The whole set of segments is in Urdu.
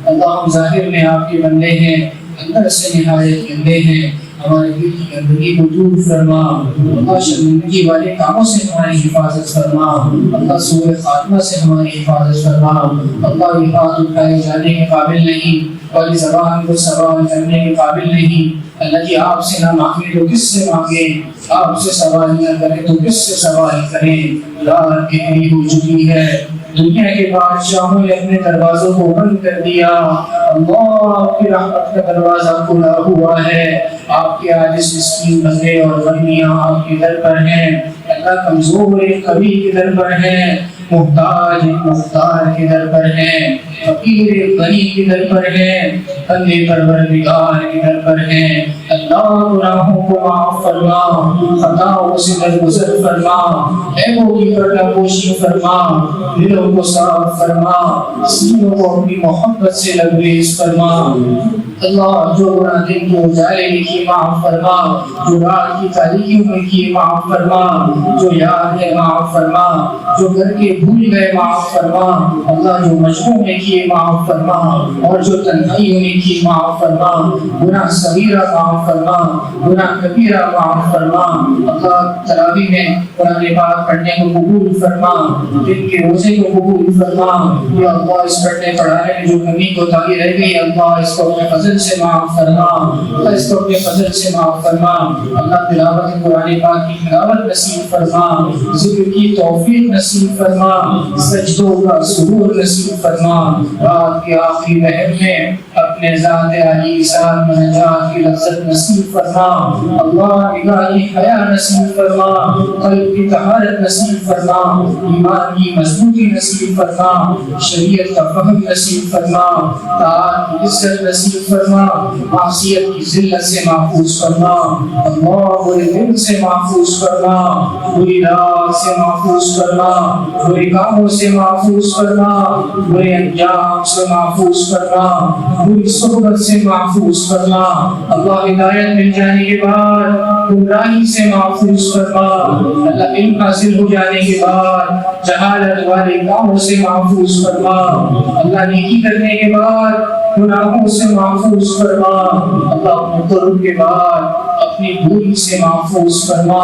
اللہ ہم ظاہر میں آپ کے بندے ہیں، اندر سے نہایت گندے ہیں، ہمارے دل کی گندگی کو دور فرما، اللہ شرمندگی والے کاموں سے ہماری حفاظت فرما، اللہ سوء خاتمہ سے ہماری حفاظت فرما، اللہ یہ ہاتھ اٹھائے جانے کے قابل نہیں اور یہ زبان کو سوال کرنے کے قابل نہیں، اللہ جی آپ سے نہ مانگے تو کس سے مانگیں، آپ سے سوال نہ کریں تو کس سے سوال کریں، رات گہری ہو چکی ہے، دنیا کے بادشاہوں نے اپنے دروازوں کو بند کر دیا، اللہ آپ کی رحمت کا دروازہ کھلا ہوا ہے، آپ کے عاجز مسکین بندے اور بندیاں آپ کے در پر ہیں، اللہ کمزور ایک کبھی کے در پر ہیں، محتاج ایک مختار کے در پر ہیں، فقیر ایک غنی کے در پر ہیں، بندے پروردگار کے در پر ہیں، اللہ گناہوں کو معاف فرما، خطاؤں سے درگزر فرما، عیبوں کی پردہ پوشی فرما، دلوں کو صاف فرما، سینوں کو اپنی محبت سے لبریز فرما، اللہ جو گناہ دن کے اجالے میں کیے معاف فرما، جو رات کی تاریکیوں میں کیے معاف فرما، جو یاد ہے معاف فرما، جو گھر کے بھول گئے معاف فرما، اللہ جو مجموع میں کیے معاف فرما اور جو تنہائیوں میں کیے معاف فرما، گناہ صغیرہ معاف فرما، گناہ کبیرہ معاف فرما، اللہ تراویح میں قرآن پاک پڑھنے کو قبول فرما، دن کے روزے کو قبول فرما، یا اللہ اس پڑھنے پڑھانے میں جو کمی کوتاہی رہ گئی اللہ اس کو اپنے فضل سے معاف فرما، اللہ اس کو اپنے فضل سے معاف فرما، اللہ تلاوت قرآن پاک کی تلاوت نصیب فرما، ذکر کی توفیق نصیب فرما، سجدوں کا سرور نصیب فرما، رات کے آخری پہر میں اپنے ذات علی ساتھ منجات کی لذت نصیب فرما، اللہ نگاہی حیا نصیب فرما، قلب کی طہارت نصیب فرما، ایمان کی مضبوطی نصیب فرما، شریعت کا فہم نصیب فرما، طاعت کی عزت نصیب فرما، معصیت کی ذلت سے محفوظ فرما، اللہ برے دل سے محفوظ فرما، بری رات سے محفوظ فرما، برے کاموں سے محفوظ فرما، برے انجام سے محفوظ فرما، بری صحبت سے محفوظ فرما، اللہ ہدایت مل جانے کے بعد گمراہی سے محفوظ فرما، اللہ علم حاصل ہو جانے کے بعد جہالت والے کاموں سے محفوظ فرما، اللہ نیکی کرنے کے بعد گناہوں سے محفوظ فرما، اللہ اپنے قرب کے بعد اپنی بھولی سے محفوظ فرما،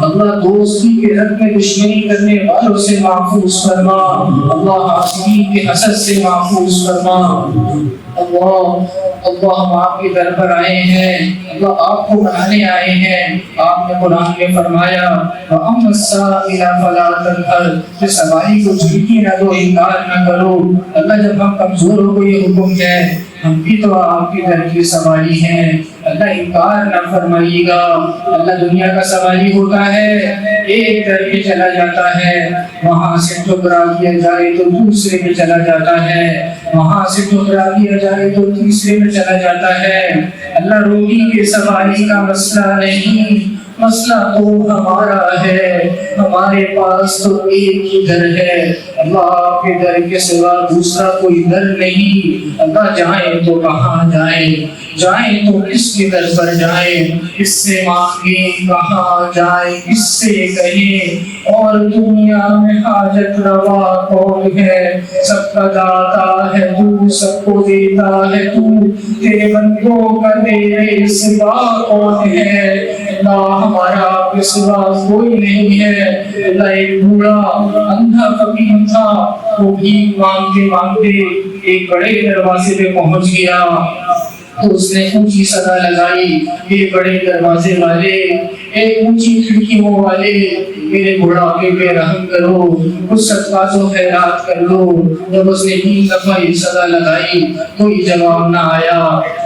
اللہ دوستی کے حق میں دشمنی کرنے والوں سے محفوظ فرما، اللہ حاسدین کے حسد سے محفوظ فرما، اللہ ہم آپ کے در پر آئے ہیں، اللہ آپ کو بنانے آئے ہیں، آپ نے قرآن میں فرمایا وَأَمَّا السَّائِلَ فَلَا تَنْهَرْ، کہ سوالی کو جھڑکی نہ دو، انکار نہ کرو، اللہ جب ہم کمزور ہو گئے یہ حکم ہے، ہم بھی تو آپ کے در کے سوالی ہیں، اللہ انکار نہ فرمائیے گا، اللہ دنیا کا سوالی ہوتا ہے ایک در پہ چلا جاتا ہے، وہاں سے ٹھکرا دیا جائے تو دوسرے میں چلا جاتا ہے، وہاں سے ٹھکرا دیا جائے تو تیسرے میں چلا جاتا ہے، اللہ روٹی کے سوالی کا مسئلہ نہیں، مسئلہ تو ہمارا ہے، ہمارے پاس تو ایک ہی در ہے، اللہ کے در کے سوا دوسرا کوئی در نہیں، اللہ جائیں تو کہاں جائیں، جائیں تو کس کے در پر جائیں، کس سے مانگیں کہاں جائیں، کس سے کہیں، اور دنیا میں حاجت روا کون ہے، سب کا داتا ہے تو، سب کو دیتا ہے تو، تیرے بندوں کا تیرے سوا کون ہے، اللہ ہمارا آپ کے سوا کوئی نہیں ہے، اللہ ایک بوڑھا اندھا فقیر تھا، وہ بھی مانگتے مانگتے ایک بڑے دروازے پہ پہنچ گیا، تو اس نے اونچی صدا لگائی، یہ بڑے دروازے والے، ایک اونچی کھڑکیوں والے، میرے بڑھاپے پہ رحم کرو، کچھ صدقات و خیرات کر لو۔ جب اس نے 3 دفعہ یہ صدا لگائی کوئی جواب نہ آیا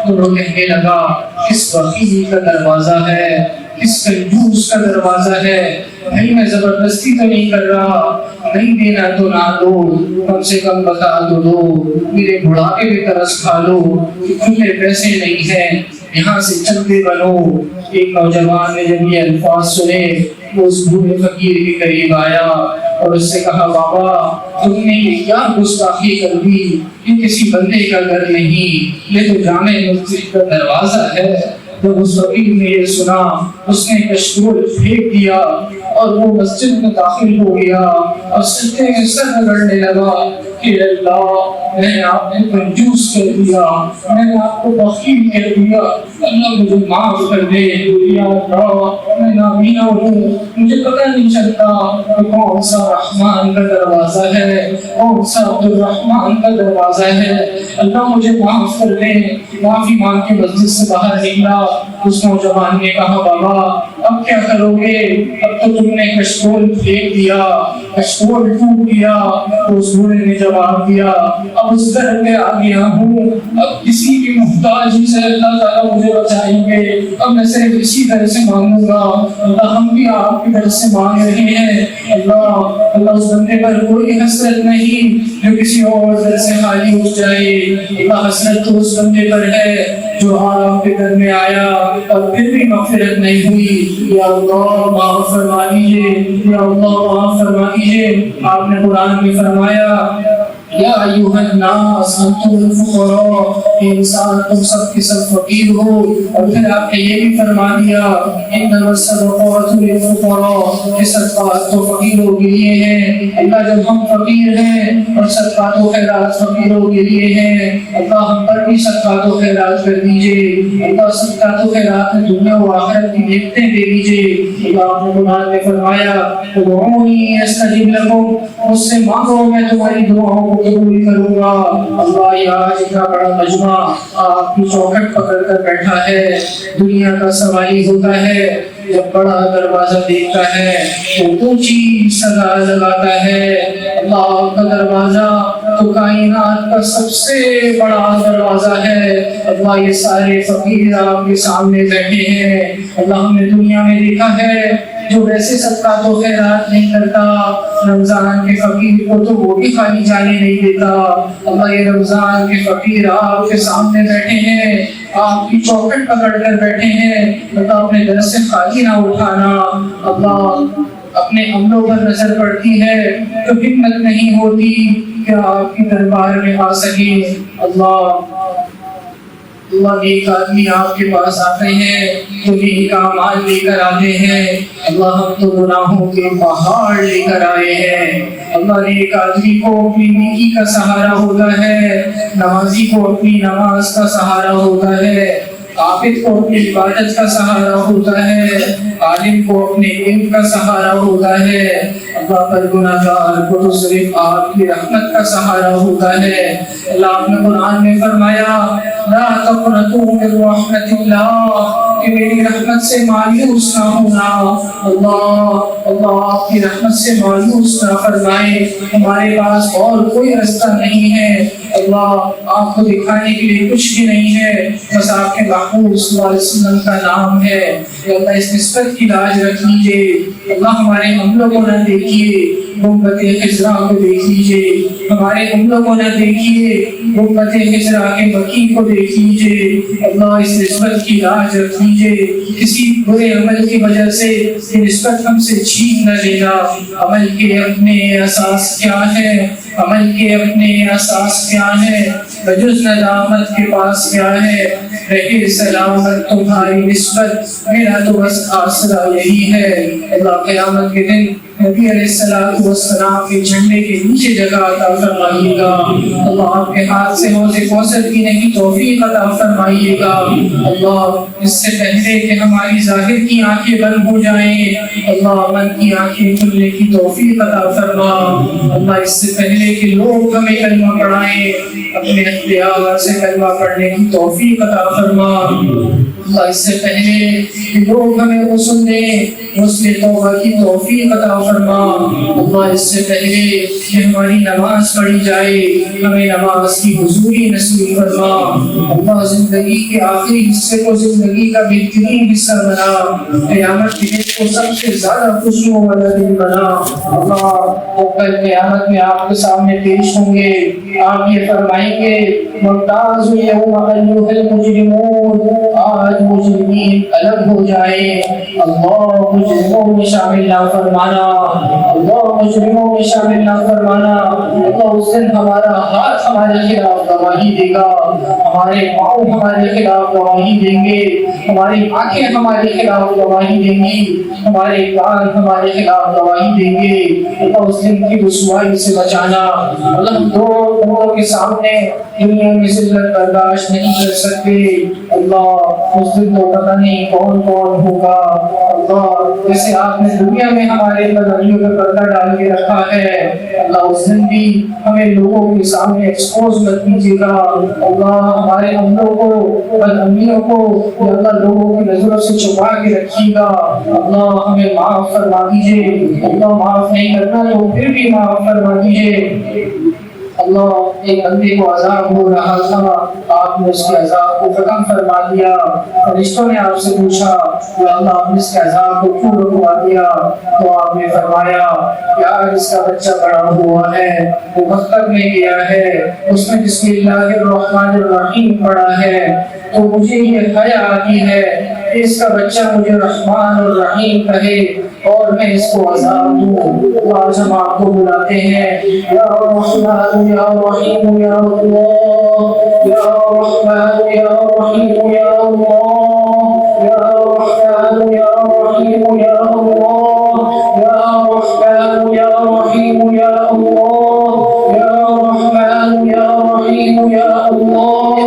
تو وہ کہنے لگا کس بخیل کا دروازہ ہے، کس کنجوس کا دروازہ ہے، بھائی میں زبردستی تو نہیں کر رہا، نہیں دینا تو نہ دو، کم سے کم بتا تو دو، میرے بڑھاپے پہ ترس کھا لو، کھلے پیسے نہیں ہیں، یہاں سے چلتے بنو۔ ایک نوجوان نے جب یہ الفاظ سنے وہ اس بوڑھے فقیر کے قریب آیا اور اس سے کہا بابا تم نے یہ کیا گستاخی کر دی، یہ کسی بندے کا گھر نہیں، یہ تو جامع مسجد کا دروازہ ہے۔ جب اس فقیر نے یہ سنا اس نے کشکول پھینک دیا اور وہ مسجد میں داخل ہو گیا اور سجدے میں سر رگڑنے لگا، کہ اللہ میں نے آپ نے کنجوس کر دیا، میں نے آپ کو بخیل کر دیا، اللہ مجھے معاف کر دے۔ یا اللہ میں نابینا ہوں، مجھے پتہ نہیں چلتا کہ کون سا رحمان کا دروازہ ہے، کون سا عبد الرحمان کا دروازہ ہے، اللہ مجھے معاف کر دے۔ معافی مانگ کے مسجد سے باہر نکلا، اس نوجوان نے کہا بابا اب کیا کرو گے؟ اب تو تم نے کشکول پھینک دیا، کشکول ٹوٹ گیا۔ اس بوڑھے نے جواب دیا اب اس گھر میں آ گیا ہوں، اب کسی کی محتاجی سے اللہ تعالیٰ مجھے بچائیں گے، اب میں صرف اسی گھر سے مانگوں گا۔ اللہ ہم بھی آپ کے گھر سے مانگ رہے ہیں، اللہ اس بندے پر کوئی حسرت نہیں جو کسی اور گھر سے خالی ہو جائے، اللہ حسرت تو اس بندے پر ہے جو آپ کے گھر میں آیا اور پھر بھی مغفرت نہیں ہوئی۔ یا اللہ معاف فرما دیجیے، یا اللہ معاف فرما دیجیے۔ آپ نے قرآن میں فرمایا یا ایھا الناس انتم الفقراء، انسان تم سب کے سب فقیر ہو، اور پھر آپ نے یہ بھی فرما دیا انما الصدقات للفقراء، کہ صدقات تو فقیروں کے لیے ہیں۔ اللہ جب ہم فقیر ہیں اور صدقات و خیرات فقیروں کے لیے ہیں، اللہ ہم پر بھی صدقات و خیرات کر دیجیے، اللہ صدقات و خیرات میں دنیا و آخرت کی نعمتیں دے دیجیے۔ اللہ نے قرآن میں فرمایا ادعونی استجب لکم، مجھ سے مانگو میں تمہاری دعاؤں کو قبول کروں گا۔ اللہ یہ آج اتنا بڑا مجمع آپ کی چوکھٹ پکڑ کر بیٹھا ہے، دنیا کا سوالی ہوتا ہے جب بڑا دروازہ دیکھتا ہے تو اونچی صدا لگاتا ہے۔ اللہ کا دروازہ تو کائنات کا سب سے بڑا دروازہ ہے۔ اللہ یہ سارے فقیر آپ کے سامنے بیٹھے ہیں۔ اللہ ہم نے دنیا میں دیکھا ہے جو ویسے صدقات و خیرات نہیں کرتا، رمضان کے فقیر کو تو وہ بھی خالی جانے نہیں دیتا۔ اللہ یہ رمضان کے فقیر آپ کے سامنے بیٹھے ہیں، آپ کی چوکھٹ پکڑ کر بیٹھے ہیں۔ اللہ اپنے در سے خالی نہ اٹھانا۔ اللہ اپنے عملوں پر نظر پڑتی ہے تو ہمت نہیں ہوتی کہ آپ کے دربار میں آ سکے۔ اللہ ایک آدمی آپ کے پاس آتے ہیں تو نیک اعمال لے کر آتے ہیں، اللہ ہم تو گناہوں کے پہاڑ لے کر آئے ہیں۔ اللہ ایک آدمی کو اپنی نیکی کا سہارا ہوتا ہے، نمازی کو اپنی نماز کا سہارا ہوتا ہے، عابد کو اپنی عبادت کا سہارا ہوتا ہے، عالم کو اپنے علم کا سہارا ہوتا ہے۔ اللہ پر گناہگار کو تو صرف آپ کی رحمت کا سہارا ہوتا ہے۔ اللہ نے قرآن میں فرمایا لا تقنطوا من رحمت اللہ، کہ میری رحمت سے مایوس نہ ہونا۔ اللہ آپ کی رحمت سے مایوس نہ فرمائے، ہمارے پاس اور کوئی رستہ نہیں ہے۔ اللہ آپ کو دکھانے کے لیے کچھ بھی نہیں ہے، بس آپ کے محبوب صلی اللہ علیہ وسلم کا نام ہے۔ اللہ اس نسبت کی لاج رکھ لیجیے۔ اللہ ہمارے عملوں کو نہ دیکھیے، گنبد خضرا کو دیکھ لیجیے، ہمارے عملوں کو نہ دیکھیے، گنبد خضرا کے مکی کو دیکھ لیجیے۔ اللہ اس نسبت کی لاج رکھ لیجیے، کسی برے عمل کی وجہ سے یہ نسبت ہم سے چھین نہ لینا۔ عمل کے اپنے اساس کیا ہے؟ عمل کے اپنے اساس کیا ہے؟ بجز ندامت کے پاس کیا ہے؟ رہے سلامت تمہاری نسبت، میرا تو بس آسرا یہی ہے۔ اللہ قیامت کے دن نبی علیہ الصلوۃ والسلام کے جھنڈے کے نیچے جگہ عطا فرمائیے گا۔ اللہ آپ کے ہاتھ سے حوض کوثر پینے کی توفیق عطا فرمائیے گا۔ اللہ اس سے پہلے کہ ہماری ظاہر کی آنکھیں بند ہو جائیں، اللہ من کی آنکھیں کھلنے کی توفیق عطا فرما۔ اللہ اس سے پہلے کہ لوگ ہمیں کلمہ پڑھائیں، اپنے اختیار سے کلمہ پڑھنے کی توفیق عطا فرما۔ اللہ اس سے پہلے کہ لوگ ہمیں غسل دیں، غسل توبہ کی توفیق عطا فرما۔ اللہ اس سے پہلے کہ ہماری نماز پڑھی جائے، ہمیں نماز کی حضوری نصیب فرما۔ اللہ زندگی کے آخری حصے کو زندگی کا بہترین حصہ بنا، قیامت کے دن کو سب سے زیادہ خوشیوں والا دن بنا۔ اللہ وہ کل قیامت میں آپ کے سامنے پیش ہوں گے، آپ یہ فرمائیں گے ممتاز یوم ایھا المجرمون، آج مجرمین الگ ہو جائے. اللہ مجرموں میں شامل نہ فرمانا, اللہ مجرموں میں شامل نہ فرمانا. اللہ اس دن ہمارا ہاتھ ہمارے خلاف گواہی دے گا, ہمارے پاؤں ہمارے خلاف گواہی دیں گے, ہماری آنکھیں ہمارے خلاف گواہی دیں گی, ہمارے کان ہمارے خلاف گواہی دیں گے. اللہ اس دن کی رسوائی سے بچانا. اللہ دو لوگوں کے سامنے دنیا میں ذلت برداشت نہیں کر سکتے. اللہ اس دن تو پتہ نہیں کون کون ہوگا. اللہ جیسے آپ نے دنیا میں ہمارے بدنیوں پہ پردہ ڈال کے رکھا ہے, اللہ اس دن بھی ہمیں لوگوں کے سامنے ایکسپوز مت کیجیے گا. اللہ ہمارے عملوں کو, بدعملیوں کو یا اللہ لوگوں کی نظروں سے چھپا کے رکھیے گا. اللہ ہمیں معاف فرما دیجیے. اللہ معاف نہیں کرنا تو پھر بھی معاف فرما دیجیے. اللہ ایک بندے کو عذاب ہو رہا تھا, آپ نے اس کے عذاب کو ختم فرما دیا. فرشتوں نے آپ سے پوچھا کہ اللہ آپ نے اس کے عذاب کو کیوں رکوا دیا؟ تو آپ نے فرمایا یار اس کا بچہ بڑا ہوا ہے, وہ مکتب میں گیا ہے, اس نے بسم اللہ الرحمن الرحیم پڑھا ہے, تو مجھے یہ حیا آتی ہے کہ اس کا بچہ مجھے رحمان اور رحیم کہے اور میں اس کو عذاب دوں. آج ہم آپ کو بلاتے ہیں یا رحمان یا رحیم یا اللہ, یا رحمان یا رحیم یا اللہ, یا رحمان یا رحیم یا اللہ, یا رحمان یا رحیم یا اللہ, یا رحمان یا رحیم یا اللہ,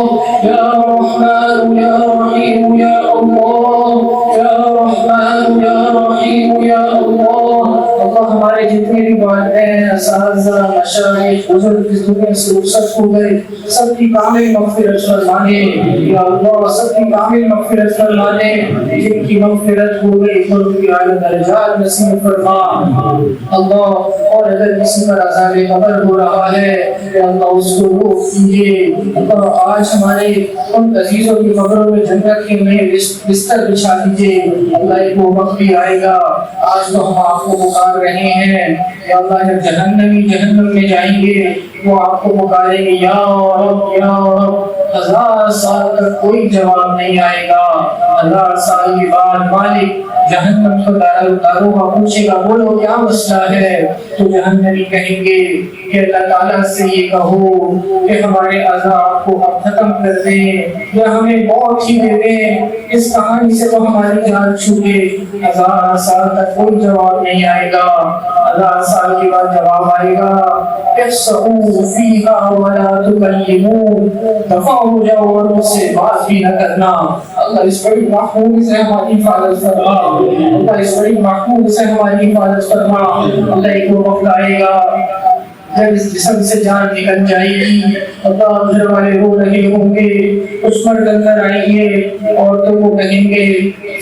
یا رحمان یا رحیم یا اللہ, یا رحمان یا رحیم یا اللہ. اللہ ہمارے جتنے بھی والدین, اساتذہ, مشائخ, بزرگ اس دنیا سے رخصت ہو گئے, سب کی کامل مغفرت فرمانے. یا اللہ سب کی کامل مغفرت فرمانے. جن کی مغفرت ہو گئی تو ان کی اعلیٰ درجات نصیب فرما. اللہ اور اگر کسی پر عذاب قبر ہو رہا ہے یا اللہ اس کو روک دیجیے. اللہ آج ہمارے ان عزیزوں کی قبروں میں جنت کے میں بستر بچھا دیجیے. اللہ ایک وہ وقت بھی آئے گا, آج تو ہم آپ کو پکار رہے ہیں. یا اللہ جب جہنمی جہنم میں جائیں گے وہ آپ کو پکاریں گے یا رب یا رب. 1000 سال تک کوئی جواب نہیں آئے گا. 1000 سال کے بعد مالک جہنم کو داروغ پوچھے گا بولو کیا مسئلہ ہے, تو جہنمی کہیں گے کہ اللہ تعالیٰ سے یہ کہو کہ ہمارے عذاب کو آپ ختم کر دیں یا ہمیں موت ہی دے دیں, اس کہانی سے تو ہماری جان چھوٹے. 1000 سال تک کوئی جواب نہیں آئے گا. 1000 سال کے بعد جواب آئے گا احسعوا فیہا ولا تکلمون, دفع ہو جاؤ اور مجھ سے بات بھی نہ کرنا. اللہ اس بڑی محمود سے ہماری حفاظت فرما. اللہ اس بڑی محمود سے ہماری حفاظت فرما. اللہ ایک وقت آئے گا جب اس جسم سے جان نکل جائے گی, اللہ گھر والے رو رہے ہوں گے, کچھ مرد اندر آئیں گے, عورتوں کو کہیں گے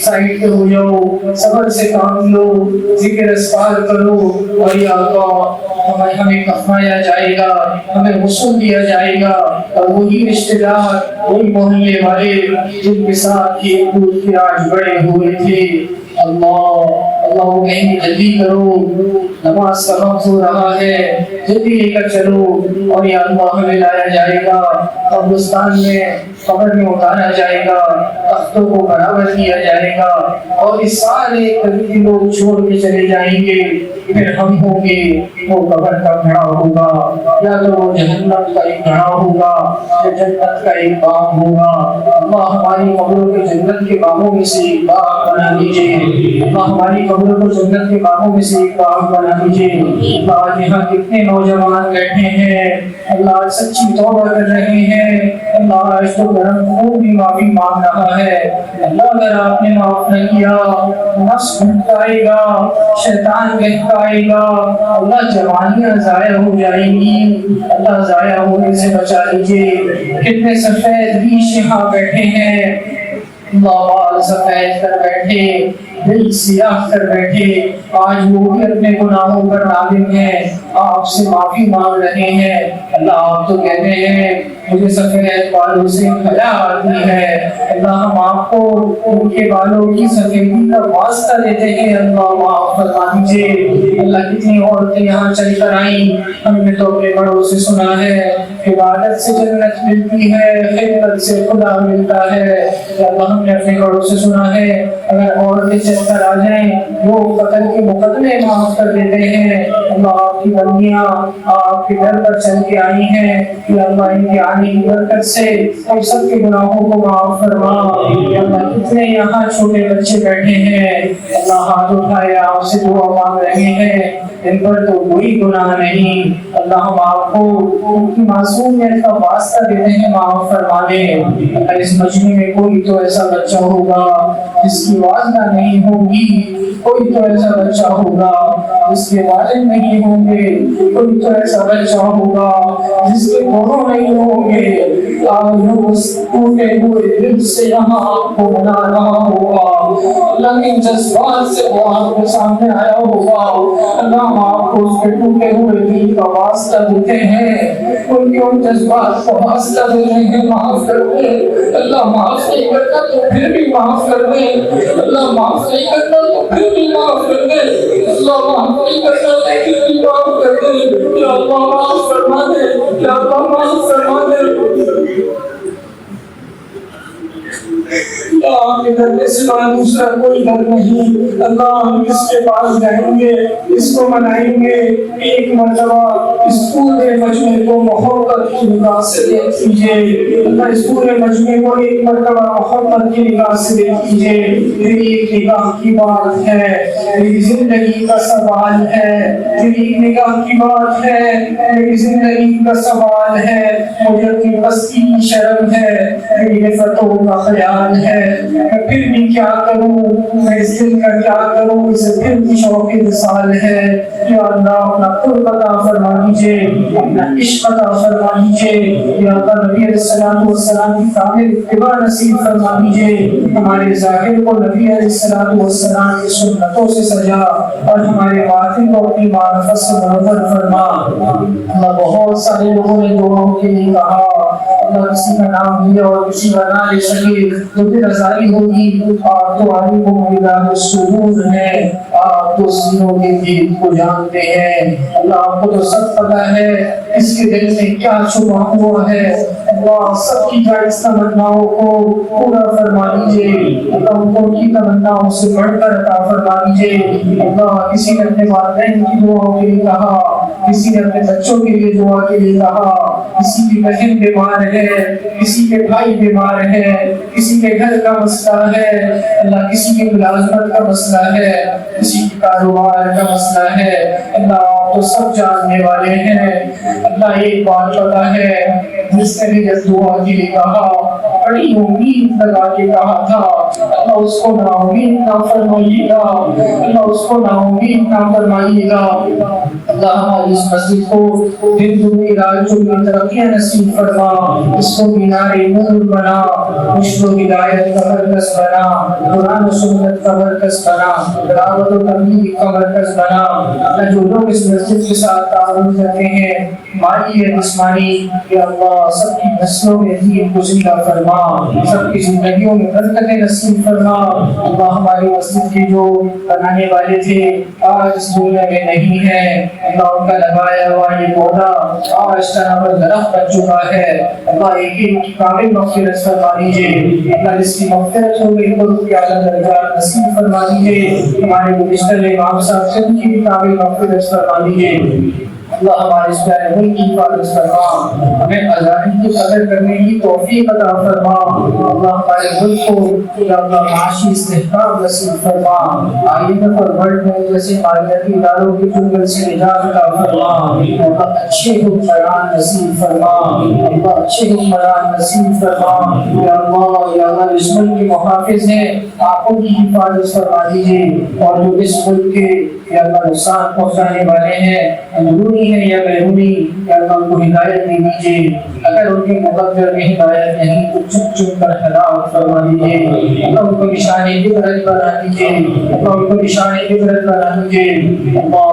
سائڈ پہ ہو جاؤ, صبر سے کام لو, ذکر اسفار کرو, اور یا اللہ ہمیں کفنایا جائے گا, ہمیں غسل دیا جائے گا, اور وہی رشتے دار, وہی محلے والے جن کے ساتھ یہ دودھ کے آج بڑے ہوئے تھے. اللہ وہ کہیں گے جلدی کرو, نماز کا وقت ہو رہا ہے, جلدی لے کر چلو. اور یا اللہ ہمیں لایا جائے گا قبرستان میں, قبر میں اتارا جائے گا, تختوں کو برابر کیا جائے گا, اور اس سارے قریبی لوگ چھوڑ کے چلے جائیں گے. پھر ہم ہوں گے وہ قبر کا گھڑا ہوگا, یا تو وہ جہنم کا ایک گھڑا ہوگا یا جنت کا ایک باغ ہوگا. اللہ ہماری قبروں کے جنت کے باغوں میں سے ایک باغ بنا دیجیے. اللہ ہماری قبروں کو جنت کے باغوں میں سے ایک باغ بنا دیجیے. اللہ آج یہاں کتنے نوجوان بیٹھے ہیں, اللہ سچی توبہ کر رہے ہیں, اللہ آج تو گرم خون بھی معافی مانگ رہا ہے. اللہ اگر آپ نے معاف نہ کیا نفس بھٹکائے گا, شیطان بہکائے گا, اللہ جوانیاں ضائع ہو جائیں گی. اللہ ضائع ہونے سے بچا لیجیے. کتنے سفید ریش یہاں بیٹھے ہیں, اللہ بال سفید کر بیٹھے, دل سیاہ کر بیٹھے, آج وہ بھی اپنے گناہوں پر نادم ہیں, آپ سے معافی مانگ رہے ہیں. اللہ آپ تو کہتے ہیں مجھے سفید بالوں سے حیا آتی ہے. اللہ ہم آپ کو ان کے بالوں کی سفیدی کا واسطہ دیتے ہیں, اللہ معاف فرما دیجیے. اللہ کتنی عورتیں یہاں چل کر آئیں, ہم نے تو اپنے بڑوں سے سنا ہے عبادت سے جنت ملتی ہے، خدمت سے خدا ملتا ہے۔ یا اللہ ہم نے اپنے بڑوں سے سنا ہے اگر عورتیں چل کر آ جائیں وہ قتل کے مقدمے معاف کر دیتے ہیں۔ اللہ آپ کی بندیاں آپ کے گھر پر چل کے آئی ہیں، یا اللہ ان کے آنے کی برکت سے ہم سب کے گناہوں کو معاف فرما۔ یا اللہ کتنے یہاں چھوٹے بچے بیٹھے ہیں اللہ ہاتھ اٹھائے آپ سے دعا مانگ رہے ہیں، ان پر تو کوئی گناہ نہیں، اللہ ہم آپ کو ان کی معصومیت کا واسطہ دیتے ہیں معاف فرما دیں۔ اگر اس مجمع میں کوئی تو ایسا بچہ ہوگا جس کی والدہ نہیں ہوگی، کوئی تو ایسا بچہ ہوگا جس کے والد نہیں ہوں گے، کوئی تو ایسا بچہ ہوگا جس کے گھروں نہیں ہوں گے، آج اس ٹوٹے ہوئے دل سے یہاں آپ کو بنا رہا ہوگا، لگن جذبات سے وہ آپ کے سامنے آیا ہوگا، اللہ آپ کو اس کے ٹوٹے ہوئے دل کا واسطہ دیتے ہیں، ان کے ان جذبات کا واسطہ دیتے ہیں، معاف کر دے اللہ، معاف نہیں کرتا تو پھر بھی معاف کر دے اللہ، معاف نہیں کرتا تو پھر بھی معاف کر دے اللہ، معاف نہیں کرتا تو پھر بھی معاف کر دے یا اللہ، معاف فرما دے یا اللہ، معاف فرما دے۔ آپ کے گھر میں سوا دوسرا کوئی گھر نہیں، اللہ ہم اس کے پاس جائیں گے، اس کو منائیں گے، ایک مرتبہ اس پورے مجمع کو محبت کی نگاہ سے دیکھ لیجیے اللہ، اس پورے مجمع کو ایک مرتبہ محبت کی نگاہ سے دیکھ لیجیے، میری ایک نگاہ کی بات ہے، میری زندگی کا سوال ہے، میری ایک نگاہ کی بات ہے، میری زندگی کا سوال ہے، مجھے اپنی بستی کی شرم ہے، میری رفتوں کا خیال ہے، میں پھر بھی کیا کروں، میں اس دل کا کیا کروں، اسے پھر بھی شوق وصال ہے، یا اللہ اپنا قرب عطا فرما دیجیے، اپنا عشق عطا فرما دیجیے، یا اللہ نبی علیہ السلام کی کامل اتباع نصیب فرما دیجیے، ہمارے ظاہر کو نبی علیہ السلام کی سنتوں سے سجا اور ہمارے باطن کو اپنی معرفت سے منور فرما۔ اللہ بہت سارے لوگوں نے دعاؤں کے لیے کہا، اللہ کسی کا نام لیا اور کسی کا نہ لے سکے تو پھر ازاری ہوگی، آپ تو عالم و مدار السرور ہیں، آپ تو سینوں کے دل کو جانتے ہیں، اللہ آپ کو تو سب پتا ہے اس کے دل میں کیا چھپا ہوا ہے، اللہ سب کی جائز تمناؤں کو پورا فرما دیجیے، اللہ ان کو کی تمناؤں سے بڑھ کر عطا فرما دیجیے، اللہ کسی نے اپنے والدین کی دعاؤں کے لیے کہا، کسی نے اپنے بچوں کے لیے دعا کے لیے کہا، کسی کی بہن بیمار ہے، کسی کے بھائی بیمار ہے، کسی کے گھر کا مسئلہ ہے اللہ، کسی کی ملازمت کا مسئلہ ہے، کسی کے کاروبار کا مسئلہ ہے، اللہ آپ تو سب جاننے والے ہیں، اللہ ایک بات پتا ہے، جس نے بھی جب دعا کے لیے کہا بڑی امید لگا کے کہا تھا، اللہ اس کو نا امید نہ فرمائیے گا، اللہ اس کو نا امید نہ فرمائیے گا، اللہ ہماری اس مسجد کو دن دنیا رات میں ترقیاں نصیب فرما، اس کو مینار نور بنا، رشد و ہدایت کا مرکز بنا، قرآن و سنت کا مرکز بنا، دعوت و تبلیغ کا مرکز بنا، اللہ جو لوگ اس مسجد کے ساتھ تعاون کرتے ہیں مالی ہے جسمانی، یا اللہ سب کی نسلوں میں دین کو زندہ فرما، سب کی زندگیوں میں برکتیں نصیب فرما، اللہ ہماری مسجد کے جو بنانے والے تھے آج اس دنیا میں نہیں ہے، اللہ ان کا لگایا ہوا یہ پودا آج تناور درخت بن چکا ہے، اللہ ایک ایک کی کامل مغفرت فرما دیجیے، اللہ جس کی مغفرت ہو گئی تو کے اعلیٰ درجات نصیب فرما دیجیے، ہمارے گزشتہ امام صاحب سے ان کی بھی کامل مغفرت فرما دیجیے، اللہ ہمارے اس پیارے ملک کی حفاظت فرما، ہمیں آزادی کی قدر کرنے کی توفیق عطا فرما، اللہ ہمارے ملک کو یا اللہ معاشی استحکام نصیب فرما، IMF اور ورلڈ بینک جیسے مالیاتی اداروں کے چنگل سے نجات عطا فرما، اللہ اچھے حکمران نصیب فرما، اللہ اچھے حکمران نصیب فرما، یا اللہ اس ملک کے محافظ ہیں آپ ان کی حفاظت فرما دیجیے، اور جو اس ملک کے یا اللہ نقصان پہنچانے والے ہیں اندرونی ہے یا بیرونی، یا اللہ ان کو ہدایت دے دیجیے، اگر ان کے مقدر میں ہدایت نہیں تو چپ چپ کر ہلاک فرما دیجیے، اللہ ان کو نشان عبرت بنا دیجیے، اللہ ان کو نشان عبرت بنا دیجیے، اللہ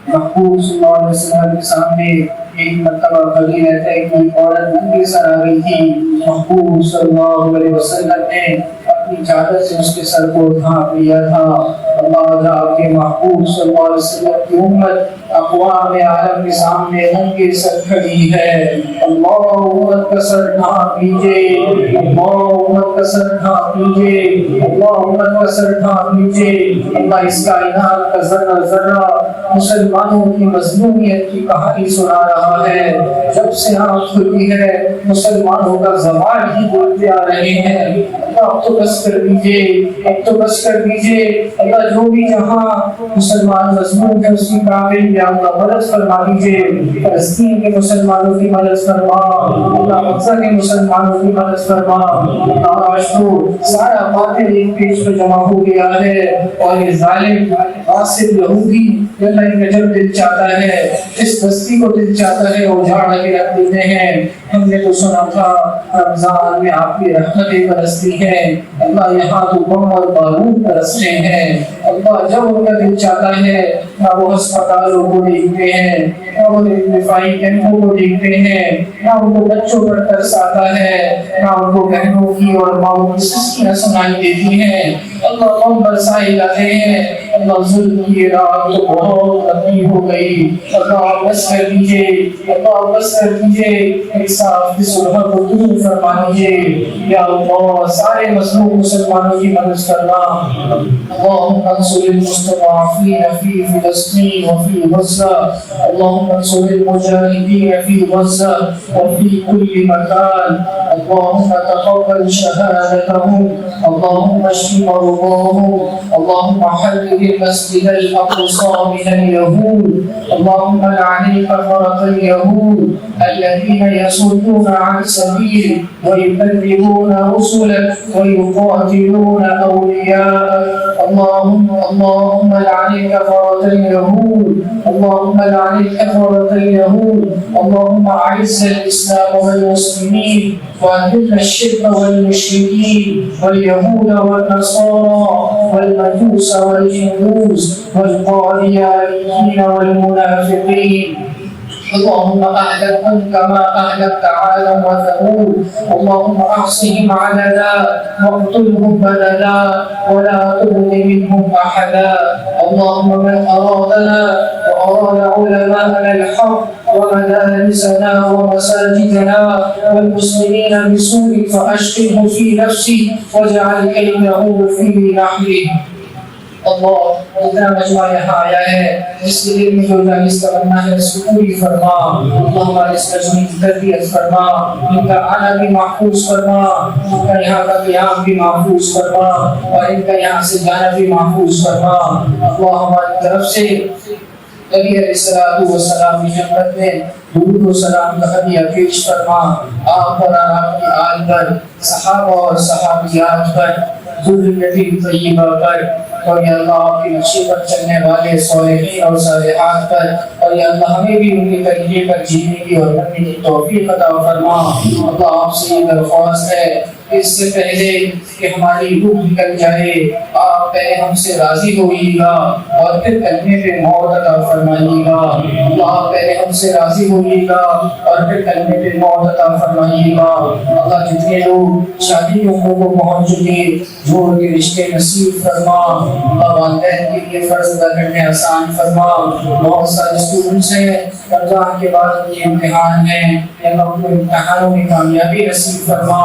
محبوب صلی اللہ علیہ وسلم کے سامنے ایک مرتبہ کبھی رہتا ہے کہ عورت ننگے سر آ گئی تھی، محبوب صلی اللہ علیہ وسلم نے اپنی چادر سے اس کے سر کو ڈھانپ لیا تھا، اللہ آپ کے محبوب صلی اللہ علیہ وسلم کی امت اقوام عالم کے سامنے ان کے سر کھڑی ہے، اللہ امت کا سر ڈھانپ لیجیے، اللہ امت کا سر ڈھانپ لیجیے، اللہ امت کا سر ڈھانپ لیجیے۔ اللہ اس کائنات کا ذرہ ذرہ مسلمانوں کی مظلومیت کی کہانی سنا رہا ہے، جب سے آنکھ کھلی ہے مسلمانوں کا زوال ہی بولتے آ رہے ہیں۔ اللہ اب تو بس کر دیجیے، اب تو بس کر دیجیے، اللہ جو بھی جہاں مسلمان مظلوم ہے اس کی کامل یا اللہ مدد فرما دیجیے، فلسطین کے مسلمانوں کی مدد فرما، اللہ غزہ کے مسلمانوں کی مدد فرما۔ اللہ آج تو سارا باطل ایک پیج پہ جمع ہو گیا ہے اور یہ ظالم غاصب یہودی اللہ کا جب دل چاہتا ہے اس بستی کو دل چاہتا ہے اجاڑ کے رکھ دیتے ہیں۔ ہم نے تو سنا تھا رمضان میں آپ کی رحمتیں برستی ہیں، اللہ یہاں تو بم اور بارود برستے ہیں۔ اللہ جب ان کا دل چاہتا ہے نہ وہ ہسپتالوں کو دیکھتے ہیں، نہ وہ دفاعی کیمپوں کو دیکھتے ہیں، نہ ان کو بچوں پر ترس آتا ہے، نہ ان کو بہنوں کی اور ماؤں کی سسکیاں سنائی دیتی ہیں۔ اللہ غم برسائے جاتے ہیں، اللہ ظلم کی رات تو بہت لمبی ہو گئی، اللہ بس کر دیجیے، اللہ بس کر دیجیے، انصاف کی صلح کو دور فرما دیجیے یا اللہ۔ سارے مظلوم مسلمانوں کی مدد کرنا، اللهم انصر المستضعفين في فلسطين وفي غزة، اللهم انصر المجاهدين في غزة وفي كل مكان، اللهم تقبل شهادتهم، اللهم اشف مرضاهم، اللهم حرر المسجد الأقصى من اليهود، اللهم لعن كفرة اليهود الذين يصدون عن سبيلك ويكذبون رسلك ويقاتلون أولياءك، اللهم لعن كفرة اليهود، اللهم لعن كفرة اليهود، اللهم أعز الإسلام والمسلمين وأذل الشرك والمشركين واليهود والنصارى والمجوس والهندوس والقاديانيين والمنافقين، اللهم أهلكهم كما أهلكت عادا وثمود، اللهم أحصهم عددا واقتلهم بددا ولا تغن منهم أحدا، اللهم من أرادنا وأراد علماءنا الحق ومدارسنا ومساجدنا والمسلمين بسوء فأشغله في نفسي واجعل كيده في نحره۔ اللہ اتنا مجمع یہاں آیا ہے جس کے دل میں جو جانس تمنا ہے اس کو پوری فرما، اللہ ہمارے اس مجمع کی تربیت فرما، ان کا آنا بھی محفوظ فرما، ان کا یہاں کا قیام بھی محفوظ فرما اور ان کا یہاں سے جانا بھی محفوظ فرما۔ اللہ ہماری طرف سے نبی علیہ السلام کی خدمت میں درود و سلام کا ہدیہ پیش فرما، آپ پر اور آپ کی آل پر، صحابہ اور صحابیات پر، ذریت طیبہ پر، اور یا اللہ آپ کی نقشے پر چلنے والے صالحین اور صالحات پر، اور یا اللہ ہمیں بھی ان کے طریقے پر جینے کی اور بننے کی توفیق عطا فرما۔ اللہ آپ سے یہ درخواست ہے اس سے پہلے کہ ہماری روح نکل جائے آپ پہلے ہم سے راضی ہوئیے گا اور پھر کلمے پہ موت عطا فرمائیے گا۔ اللہ پہلے ہم سے راضی ہوئیے گا اور پھر کلمے پہ موت عطا فرمائیے گا۔ اللہ جتنے لوگ شادی کے عمر کو پہنچ چکے جوڑ کے رشتے نصیب فرما، اللہ والدین کے لیے فرض ادا کرنے آسان فرما۔ بہت سارے اسٹوڈنٹس ہیں رمضان کے بعد یہ امتحان ہیں، اللہ ان کو امتحانوں میں کامیابی نصیب فرما،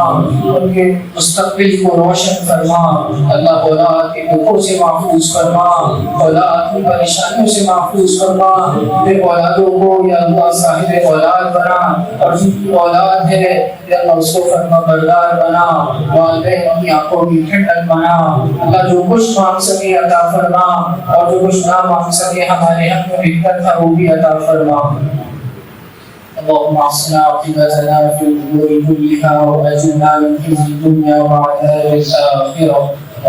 ان کے مستقبل کو روشن فرما۔ اللہ اولاد کے دکھوں سے محفوظ فرما، اولاد کی پریشانیوں سے محفوظ فرما۔ اپنے اولادوں کو یا اللہ صاحب اولاد بنا، اور جن کی اولاد ہے یا اللہ اس کو فرما بردار بنا، والدین کی آنکھوں کی ٹھنڈک بنا۔ اللہ جو کچھ مانگ سکے عطا فرما اور جو کچھ نہ مانگ سکے ہمارے حق میں بہتر تھا وہ بھی عطا فرما۔ اللهم احسن عاقبتنا في الامور كلها واجرنا من خزي الدنيا وعذاب الاخره،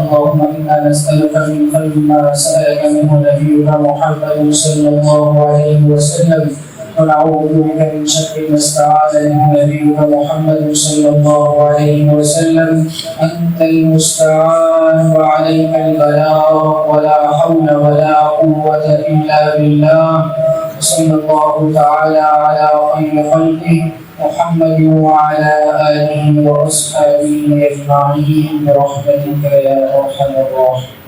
اللهم انا نسالك من خير ما سالك منه نبيك محمد صلى الله عليه وسلم، ونعوذ بك من شر ما استعاذ منه نبيك محمد صلى الله عليه وسلم، انت المستعان وعليك البلاغ ولا حول ولا قوه الا بالله، صلى الله تعالى على خير خلقه محمد وعلى آله وأصحابه أجمعين برحمتك يا أرحم الراحمين۔